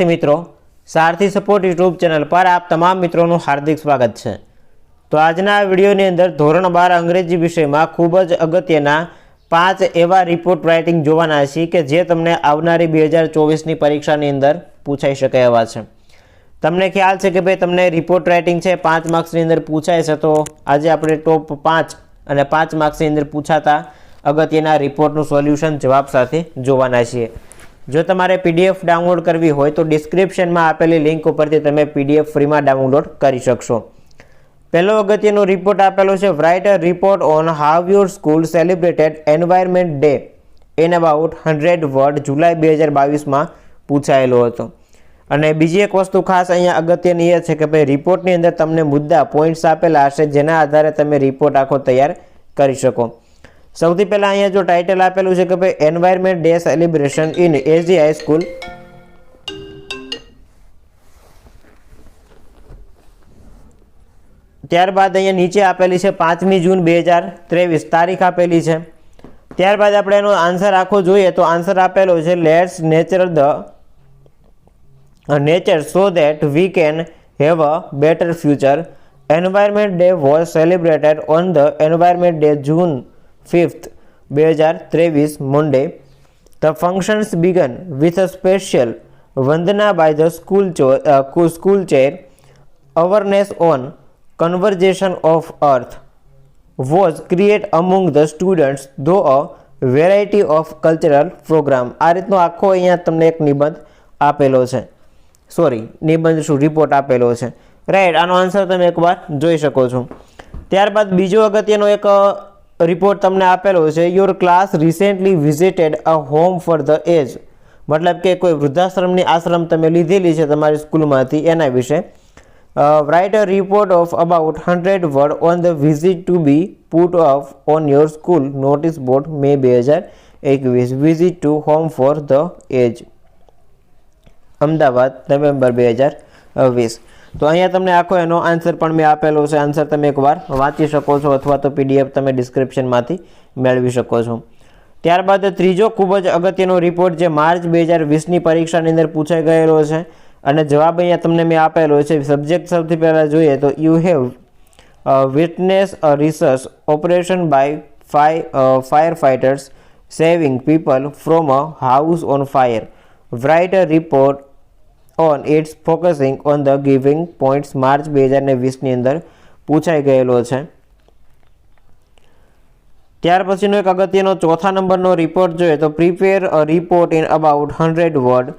मित्रों सारथी support YouTube channel पर आप तमाम मित्रों हार्दिक स्वागत है। तो आजना विडियोनी अंदर धोरण 12 अंग्रेजी विषय में खूब ज अगत्यना 5 एवा रिपोर्ट राइटिंग जोवाना छे के जे तमने आवनारी 2024 नी परीक्षानी अंदर पूछाई शके एवा छे। तमने ख्याल है कि भाई तमने रिपोर्ट राइटिंग है 5 मार्क्स नी अंदर पूछाय छे। तो आज आपणे टॉप 5 અને 5 मार्क्स नी अंदर पूछाता अगत्यना रिपोर्टનું सोल्यूशन जवाब साथे जोवाना छीए। जो तमारे पीडीएफ डाउनलॉड करवी होय तो डिस्क्रिप्शन में आपेली लिंक उपरथी तमे पीडीएफ फ्री में डाउनलॉड करी शकशो। पहलो अगत्यनो रिपोर्ट आपेलो छे, write a report on how your school celebrated environment day in about 100 word July 2022 में पूछायेलो हतो। अने बीजी एक वस्तु खास अहींया अगत्यनी ए छे के भाई रिपोर्टनी अंदर तमने मुद्दा पॉइंट्स आपेला हशे जेना आधारे तमे रिपोर्ट आखो तैयार करी शको। सौथी पहला अहींया जो टाइटल आपेलुं छे के भाई environment day celebration in A G High School. त्यारबाद अहींया नीचे आपेली छे 5 जून 2023 तारीख आपेली छे। त्यारबाद आपणे एनो आंसर आखो जोईए तो आंसर आपेलो छे, let's nature so that we can have a better future. Environment day was celebrated on the environment day June 5th 2023 Monday. The functions began with a special Vandana by the school chair. Awareness on conservation of earth was created among the students through a variety of cultural program. आ रीतनो आखो अहींया तमने एक निबंध आपेलो छे, sorry निबंध शू report आपेलो छे, right. आनो आंसर तमे एकवार जोई शको छो। त्यारबाद बीजो अगत्यनो एक रिपोर्ट तमने आपेलो छे, your class recently visited a home for the age. मतलब के कोई वृद्धाश्रमनी आश्रम तमे लीधेली छे तमारी स्कूलमांथी एना विषय। Write a report of about 100 word on the visit to be put off on your school notice board May 2021। Visit to home for the age Ahmedabad November 2020। तो अहींया तमने आखो एनो आंसर पण मैं आपेलो छे। आंसर तमे एकवार वांची शको छो अथवा तो पीडीएफ तमे डिस्क्रिप्शन मांथी मेळवी शको छो। त्यारबाद त्रीजो खूब ज अगत्यनो रिपोर्ट जे मार्च 2020 नी परीक्षानी अंदर पूछाई गयेलो छे अने जवाब अहींया तमने मैं आपेलो छे। सब्जेक्ट सौथी पहेला जोईए तो you have witness a research operation by fire fighters saving people from a house on fire. Write a report on its focusing on the giving points March 2020 ની અંદર પૂછાઈ ગયેલો છે। ત્યાર પછીનો એક અગત્યનો ચોથા નંબરનો રિપોર્ટ જોઈએ તો prepare a report in about 100 word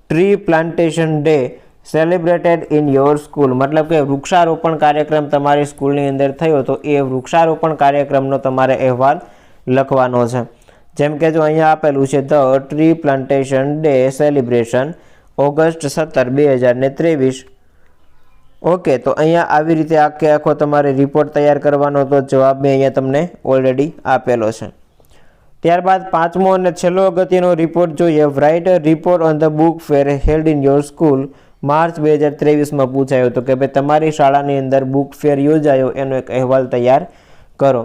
tree plantation day celebrated in your school. मतलब કે વૃક્ષારોપણ કાર્યક્રમ તમારી સ્કૂલની અંદર થયો તો એ વૃક્ષારોપણ કાર્યક્રમનો તમારે અહેવાલ લખવાનો છે। જેમ કે જો અહીંયા આપેલું છે the tree plantation day celebration August 17 2023। Okay, तो अहींया आवी रीते आखे आखो तमारे रिपोर्ट तैयार करवानो। तो जवाब में अहींया तमने ऑलरेडी आपेलो छे। त्यारबाद पांचमो अने छेल्लो अगत्यनो रिपोर्ट जोईए, right a report on the book फेर हेल्ड इन योर स्कूल मार्च 2023 में पूछायो तो कि भाई तमारी शाळानी अंदर बुक फेर योजायो एनो एक अहेवाल तैयार करो।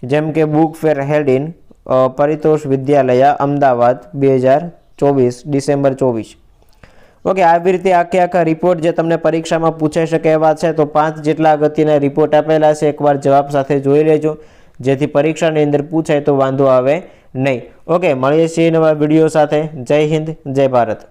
जेम के बुक फेर हेल्ड इन परितोष विद्यालय अमदावाद 2024 डिसेम्बर 24। ओके, આવી રીતે આખે આખા રિપોર્ટ જે તમને પરીક્ષામાં પૂછાઈ શકે એવા છે। તો 5 જેટલા અગત્યના રિપોર્ટ આપેલા છે, એકવાર જવાબ સાથે જોઈ લેજો જેથી પરીક્ષાની અંદર પૂછાય તો વાંધો આવે નહીં। ઓકે, મળીએ છીએ નવા વિડીયો સાથે। જય હિન્દ, જય ભારત।